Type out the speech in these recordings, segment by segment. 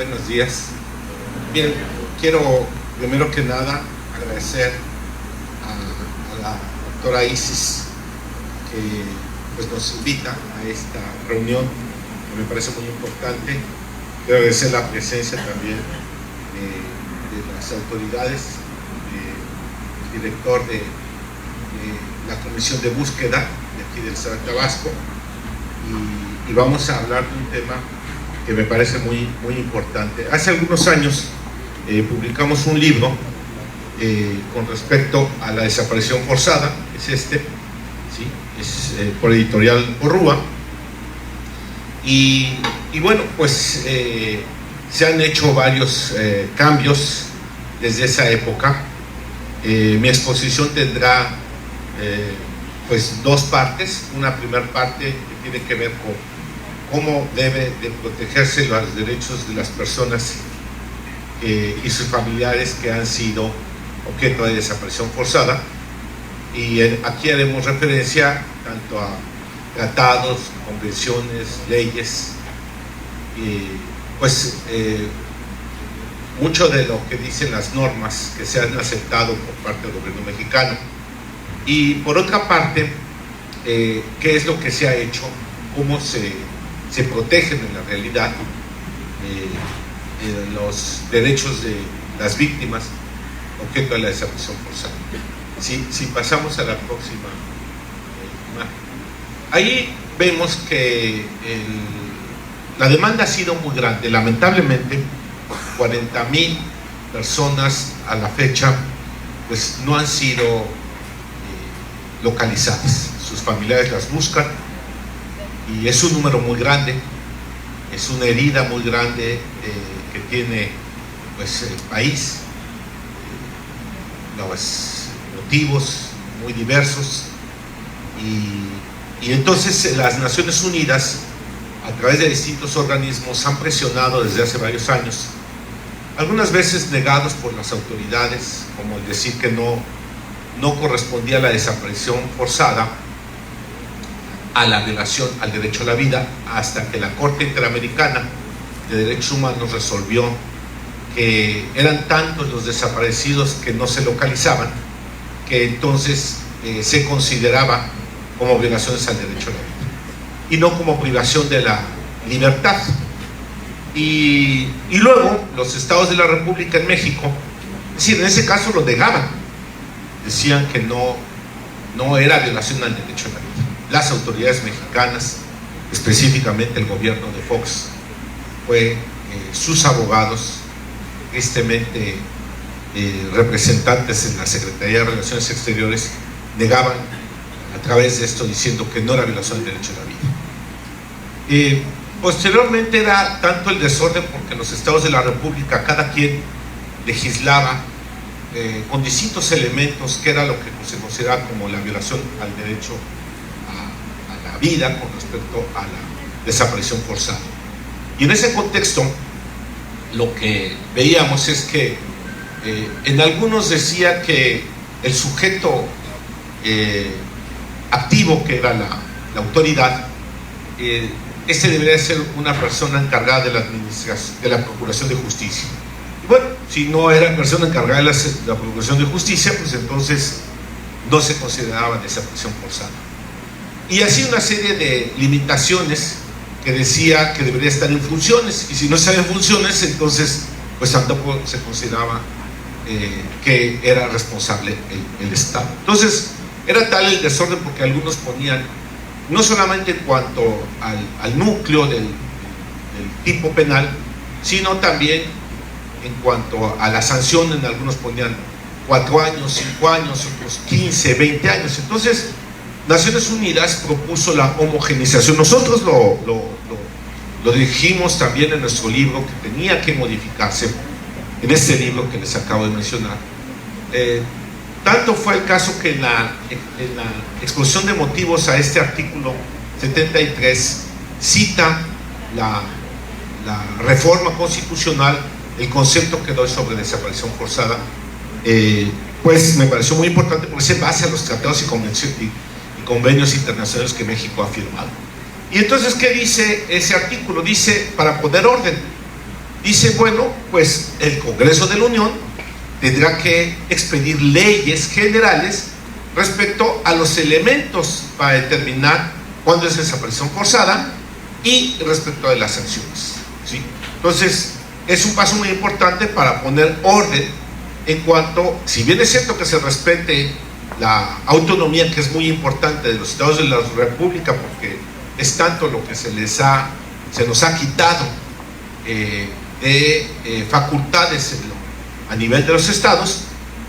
Buenos días. Bien, quiero primero que nada agradecer a la doctora Isis que pues, nos invita a esta reunión que me parece muy importante. Quiero agradecer la presencia también de las autoridades, del director de la Comisión de Búsqueda de aquí del Estado de Tabasco, y vamos a hablar de un tema que me parece muy importante. Hace algunos años publicamos un libro con respecto a la desaparición forzada, es por editorial Porrúa, y bueno, pues se han hecho varios cambios desde esa época. Mi exposición tendrá pues dos partes. Una primera parte que tiene que ver con cómo debe de protegerse los derechos de las personas y sus familiares que han sido objeto de desaparición forzada, y aquí haremos referencia tanto a tratados, convenciones, leyes, y pues mucho de lo que dicen las normas que se han aceptado por parte del gobierno mexicano. Y por otra parte, qué es lo que se ha hecho, cómo se protegen en la realidad los derechos de las víctimas objeto de la desaparición forzada. Si pasamos a la próxima imagen, ahí vemos que la demanda ha sido muy grande. Lamentablemente 40,000 personas a la fecha pues no han sido localizadas. Sus familiares las buscan y es un número muy grande, es una herida muy grande que tiene pues el país, los motivos muy diversos, y entonces las Naciones Unidas a través de distintos organismos han presionado desde hace varios años, algunas veces negados por las autoridades, como el decir que no correspondía la desaparición forzada a la violación al derecho a la vida, hasta que la Corte Interamericana de Derechos Humanos resolvió que eran tantos los desaparecidos que no se localizaban, que entonces se consideraba como violaciones al derecho a la vida y no como privación de la libertad. Y luego los estados de la República en México, es decir, en ese caso lo negaban, decían que no era violación al derecho a la vida. Las autoridades mexicanas, específicamente el gobierno de Fox, sus abogados, tristemente representantes en la Secretaría de Relaciones Exteriores, negaban a través de esto, diciendo que no era violación del derecho a la vida. Posteriormente era tanto el desorden porque los estados de la República, cada quien legislaba con distintos elementos, que era lo que se consideraba como la violación al derecho a la vida con respecto a la desaparición forzada. Y en ese contexto lo que veíamos es que en algunos decía que el sujeto activo, que era la autoridad, debería ser una persona encargada de la administración, de la Procuración de Justicia. Y bueno, si no era persona encargada de la Procuración de Justicia, pues entonces no se consideraba desaparición forzada. Y así una serie de limitaciones que decía que debería estar en funciones, y si no estaba en funciones, entonces pues tampoco se consideraba que era responsable el Estado. Entonces era tal el desorden porque algunos ponían, no solamente en cuanto al núcleo del tipo penal, sino también en cuanto a la sanción. En algunos ponían 4 años, 5 años, otros 15, 20 años. Entonces Naciones Unidas propuso la homogeneización. Nosotros lo dijimos también en nuestro libro, que tenía que modificarse en este libro que les acabo de mencionar. Tanto fue el caso que en la exposición de motivos a este artículo 73 cita la reforma constitucional, el concepto que doy sobre desaparición forzada, pues me pareció muy importante porque se basa en los tratados y convenios internacionales que México ha firmado. Y entonces, ¿qué dice ese artículo? Dice, para poner orden dice, bueno, pues el Congreso de la Unión tendrá que expedir leyes generales respecto a los elementos para determinar cuándo es desaparición forzada y respecto de las sanciones, ¿sí? Entonces, es un paso muy importante para poner orden en cuanto, si bien es cierto que se respete la autonomía, que es muy importante, de los estados de la República, porque es tanto lo que se nos ha quitado de facultades a nivel de los estados,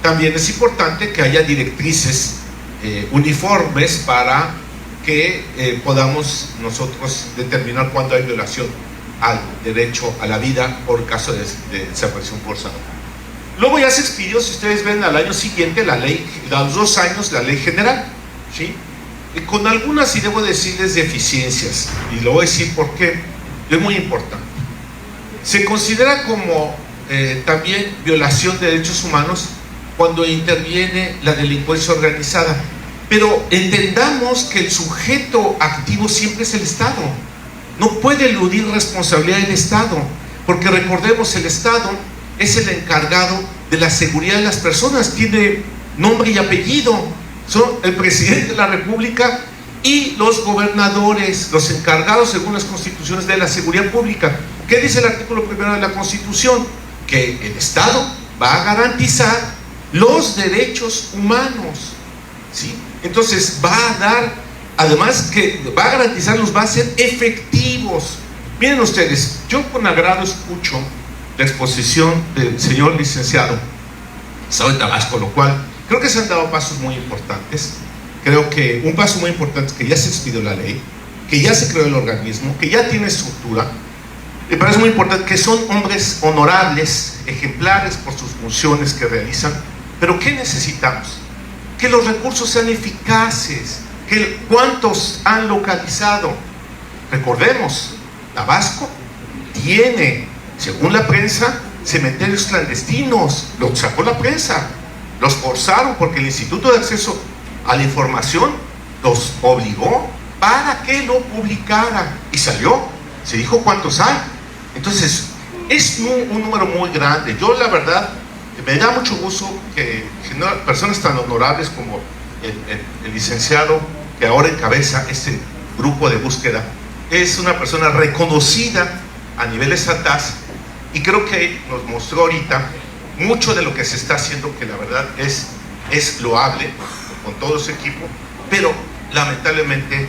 también es importante que haya directrices uniformes para que podamos nosotros determinar cuándo hay violación al derecho a la vida por caso de desaparición forzada. Luego ya se expidió, si ustedes ven, al año siguiente la ley, a los 2 años, la ley general, ¿sí? Y con algunas, y debo decirles, deficiencias, y lo voy a decir porque es muy importante. Se considera como también violación de derechos humanos cuando interviene la delincuencia organizada, pero entendamos que el sujeto activo siempre es el Estado. No puede eludir responsabilidad del Estado, porque recordemos, el Estado es el encargado de la seguridad de las personas, tiene nombre y apellido, son el presidente de la República y los gobernadores, los encargados según las constituciones de la seguridad pública. ¿Qué dice el artículo 1 de la Constitución? Que el Estado va a garantizar los derechos humanos, ¿sí? Entonces va a dar, además que va a garantizarlos, va a ser efectivos. Miren ustedes, yo con agrado escucho la exposición del señor licenciado Saúl Tabasco, lo cual creo que se han dado pasos muy importantes. Creo que un paso muy importante es que ya se expidió la ley, que ya se creó el organismo, que ya tiene estructura. Me parece muy importante que son hombres honorables, ejemplares por sus funciones que realizan. Pero ¿qué necesitamos? Que los recursos sean eficaces. ¿Cuántos han localizado? Recordemos, Tabasco tiene, según la prensa, cementerios clandestinos. Lo sacó la prensa, los forzaron porque el Instituto de Acceso a la Información los obligó para que lo publicara y salió, se dijo cuántos hay. Entonces es un número muy grande. Yo la verdad me da mucho gusto que personas tan honorables como el licenciado que ahora encabeza este grupo de búsqueda, es una persona reconocida a nivel estatal, y creo que nos mostró ahorita mucho de lo que se está haciendo, que la verdad es loable con todo su equipo, pero lamentablemente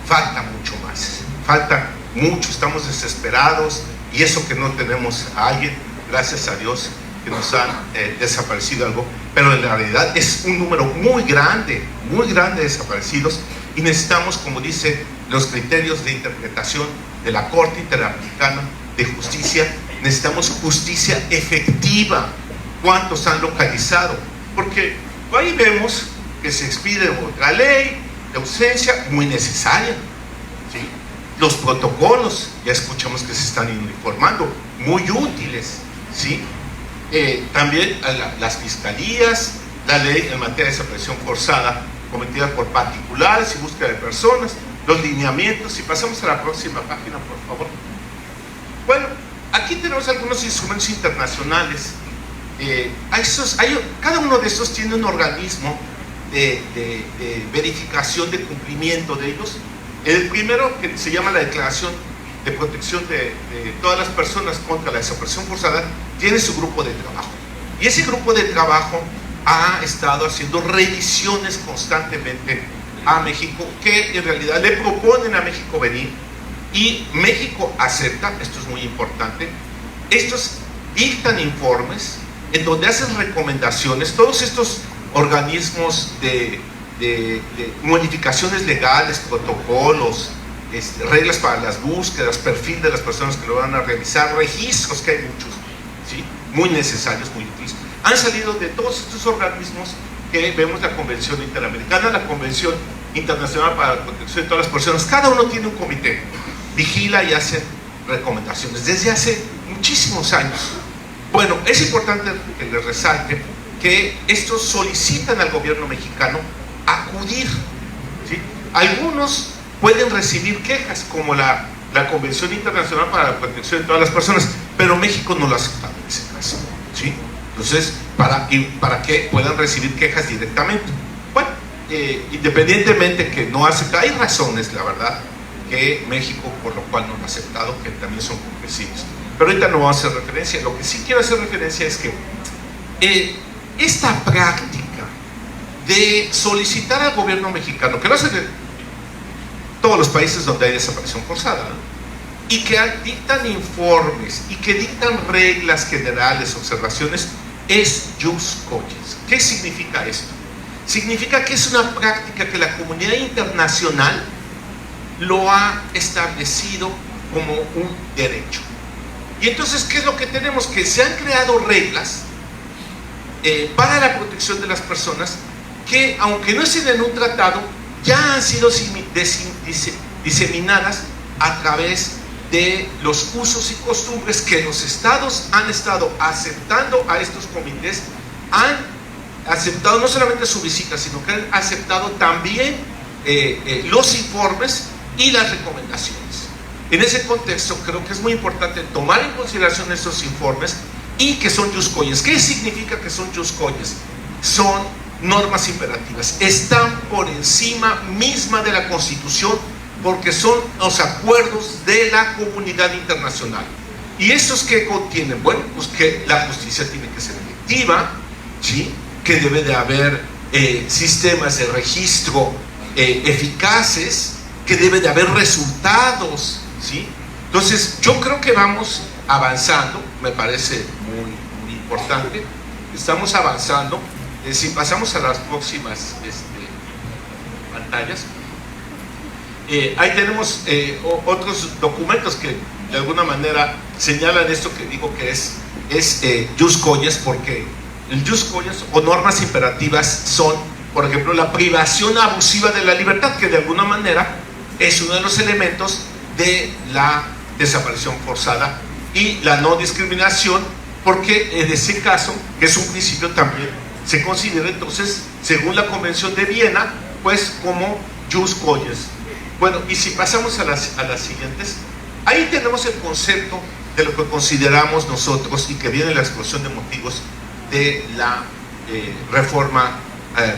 falta mucho más, falta mucho, estamos desesperados, y eso que no tenemos a alguien, gracias a Dios, que nos han desaparecido algo, pero en realidad es un número muy grande de desaparecidos, y necesitamos, como dice, los criterios de interpretación de la Corte Interamericana de Justicia. Necesitamos justicia efectiva. ¿Cuántos han localizado? Porque ahí vemos que se expide otra ley de ausencia muy necesaria, ¿sí? Los protocolos, ya escuchamos que se están informando, muy útiles, ¿sí? También las fiscalías, la ley en materia de desaparición forzada cometida por particulares y búsqueda de personas, los lineamientos. Si pasamos a la próxima página, por favor. Bueno, aquí tenemos algunos instrumentos internacionales. Cada uno de estos tiene un organismo de verificación de cumplimiento de ellos. El primero, que se llama la Declaración de Protección de todas las personas contra la desaparición forzada, tiene su grupo de trabajo, y ese grupo de trabajo ha estado haciendo revisiones constantemente a México, que en realidad le proponen a México venir, y México acepta. Esto es muy importante. Estos dictan informes en donde hacen recomendaciones. Todos estos organismos de modificaciones legales, protocolos, reglas para las búsquedas, perfil de las personas que lo van a realizar, registros, que hay muchos, ¿sí? Muy necesarios, muy útiles, han salido de todos estos organismos que vemos: la Convención Interamericana, la Convención Internacional para la Protección de todas las personas. Cada uno tiene un comité, vigila y hace recomendaciones desde hace muchísimos años. Bueno, es importante que les resalte que estos solicitan al gobierno mexicano acudir, ¿sí? Algunos pueden recibir quejas, como la Convención Internacional para la Protección de todas las personas, pero México no lo ha aceptado en ese caso, ¿sí? Entonces, para que puedan recibir quejas directamente. Bueno, independientemente que no acepta, hay razones, la verdad, que México por lo cual no lo ha aceptado, que también son comprensibles. Pero ahorita no vamos a hacer referencia. Lo que sí quiero hacer referencia es que esta práctica de solicitar al gobierno mexicano, que lo hacen en todos los países donde hay desaparición forzada, ¿no?, y que dictan informes y que dictan reglas generales, observaciones, es jus cogens. ¿Qué significa esto? Significa que es una práctica que la comunidad internacional lo ha establecido como un derecho. Y entonces, ¿qué es lo que tenemos? Que se han creado reglas para la protección de las personas que, aunque no estén en un tratado, ya han sido diseminadas a través de los usos y costumbres que los estados han estado aceptando a estos comités, han aceptado no solamente su visita, sino que han aceptado también los informes y las recomendaciones. En ese contexto creo que es muy importante tomar en consideración estos informes y que son jus cogens. ¿Qué significa que son jus cogens? Son normas imperativas, están por encima misma de la Constitución, porque son los acuerdos de la comunidad internacional. ¿Y estos qué contienen? Bueno, pues que la justicia tiene que ser efectiva, ¿sí?, que debe de haber sistemas de registro eficaces, que debe de haber resultados, ¿sí? Entonces yo creo que vamos avanzando, me parece muy importante, estamos avanzando. Si pasamos a las próximas pantallas, ahí tenemos otros documentos que de alguna manera señalan esto que digo que es jus cogens, porque el jus cogens o normas imperativas son, por ejemplo, la privación abusiva de la libertad, que de alguna manera es uno de los elementos de la desaparición forzada, y la no discriminación, porque en ese caso, que es un principio también, se considera entonces, según la Convención de Viena, pues como jus cogens. Bueno, y si pasamos a las siguientes, ahí tenemos el concepto de lo que consideramos nosotros y que viene la exposición de motivos de la reforma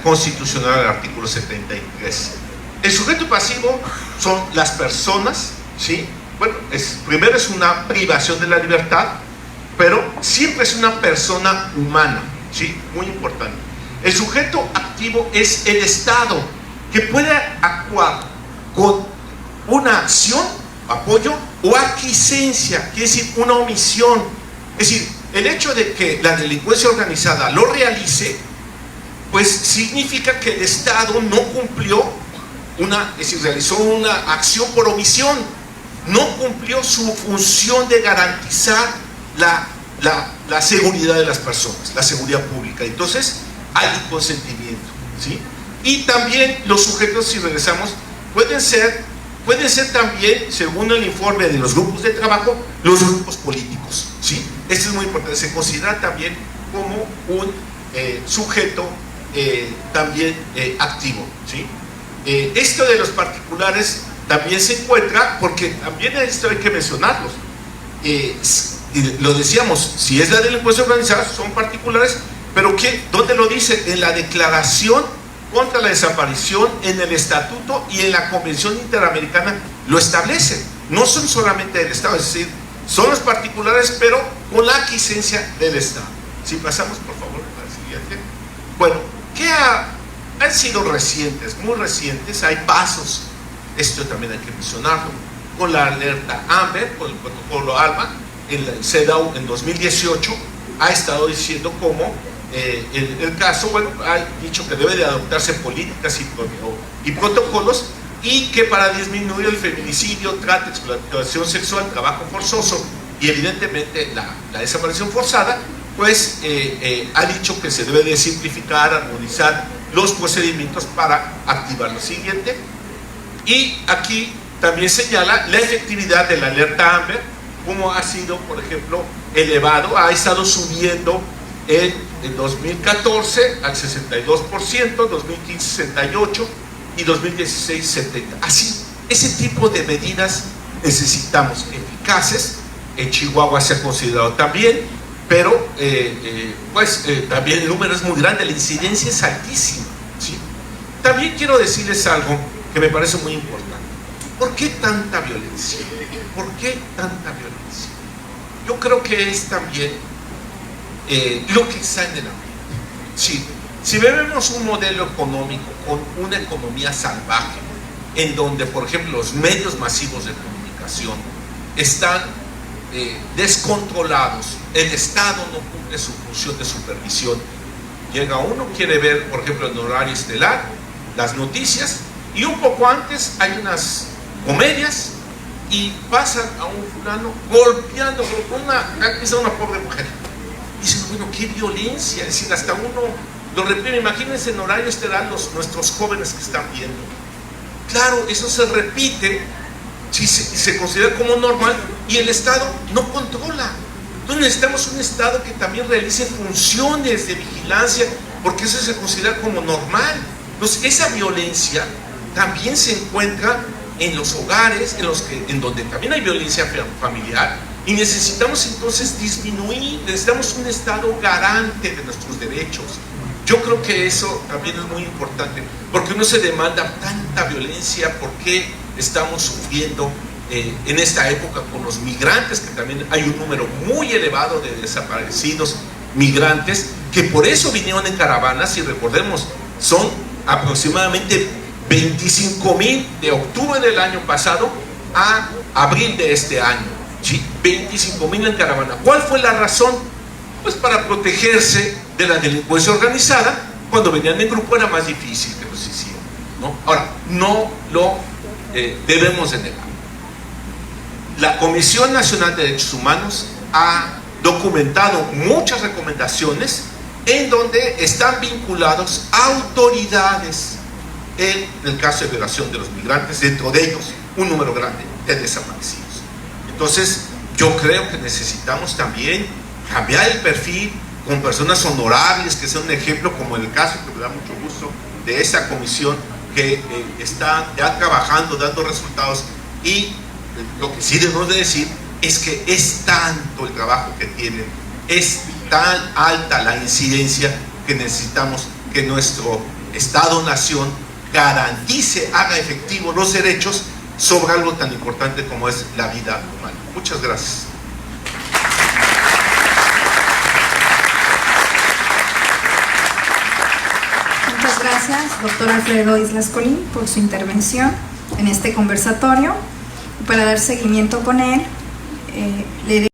constitucional del artículo 73. El sujeto pasivo son las personas, ¿sí? Bueno, primero es una privación de la libertad, pero siempre es una persona humana, ¿sí? Muy importante. El sujeto activo es el Estado, que puede actuar con una acción, apoyo o aquiescencia, quiere decir una omisión. Es decir, el hecho de que la delincuencia organizada lo realice, pues significa que el Estado no cumplió es decir, realizó una acción por omisión, no cumplió su función de garantizar la seguridad de las personas, la seguridad pública. Entonces hay un consentimiento, ¿sí? Y también los sujetos, si regresamos, pueden ser también, según el informe de los grupos de trabajo, los grupos políticos, ¿sí? Esto es muy importante, se considera también como un sujeto también activo, ¿sí? Esto de los particulares también se encuentra, porque también esto hay que mencionarlos. Lo decíamos, si es la delincuencia organizada, son particulares, pero ¿dónde lo dice? En la Declaración contra la Desaparición, en el Estatuto y en la Convención Interamericana lo establecen. No son solamente del Estado, es decir, son los particulares, pero con la aquiescencia del Estado. Si pasamos, por favor, a la siguiente. Bueno, ¿qué han sido recientes, muy recientes? Hay pasos, esto también hay que mencionarlo, con la alerta AMBER, con el protocolo ALMA. El CEDAW en 2018 ha estado diciendo cómo el caso, bueno, ha dicho que debe de adoptarse políticas y protocolos, y que para disminuir el feminicidio, trata, explotación sexual, trabajo forzoso y evidentemente la desaparición forzada, pues ha dicho que se debe de simplificar, armonizar los procedimientos para activar lo siguiente. Y aquí también señala la efectividad de la alerta AMBER, como ha sido, por ejemplo, elevado, ha estado subiendo en 2014 al 62%, 2015 68% y 2016 70%. Así, ese tipo de medidas necesitamos eficaces, en Chihuahua se ha considerado también, pero también el número es muy grande, la incidencia es altísima, ¿sí? También quiero decirles algo que me parece muy importante. ¿Por qué tanta violencia? ¿Por qué tanta violencia? Yo creo que es también lo que está en el ambiente. Sí, si vemos un modelo económico con una economía salvaje, en donde, por ejemplo, los medios masivos de comunicación están descontrolados, el Estado no cumple su función de supervisión, llega uno, quiere ver, por ejemplo, en horario estelar, las noticias, y un poco antes hay unas comedias y pasan a un fulano golpeando con una pobre mujer. Y dicen, bueno, qué violencia, es decir, hasta uno lo reprime. Imagínense en horario estelar nuestros jóvenes que están viendo. Claro, eso se repite, si se considera como normal, y el Estado no controla. Entonces necesitamos un Estado que también realice funciones de vigilancia, porque eso se considera como normal. Entonces esa violencia también se encuentra en los hogares, en donde también hay violencia familiar, y necesitamos entonces disminuir, necesitamos un Estado garante de nuestros derechos. Yo creo que eso también es muy importante, porque uno se demanda tanta violencia, ¿por qué estamos sufriendo en esta época con los migrantes? Que también hay un número muy elevado de desaparecidos migrantes, que por eso vinieron en caravanas, y recordemos, son aproximadamente 25,000 de octubre del año pasado a abril de este año, ¿sí? 25,000 en caravana. ¿Cuál fue la razón? Pues para protegerse de la delincuencia organizada. Cuando venían en grupo era más difícil que los hicieran, ¿no? Ahora, no lo debemos de negar. La Comisión Nacional de Derechos Humanos ha documentado muchas recomendaciones en donde están vinculados autoridades en el caso de violación de los migrantes, dentro de ellos un número grande de desaparecidos. Entonces yo creo que necesitamos también cambiar el perfil con personas honorables que sean un ejemplo, como en el caso que me da mucho gusto de esa comisión que está ya trabajando, dando resultados. Y lo que sí debemos de decir es que es tanto el trabajo que tienen, es tan alta la incidencia, que necesitamos que nuestro Estado-nación garantice, haga efectivo los derechos sobre algo tan importante como es la vida humana. Muchas gracias. Muchas gracias, doctor Alfredo Islas Colín, por su intervención en este conversatorio. Para dar seguimiento con él, le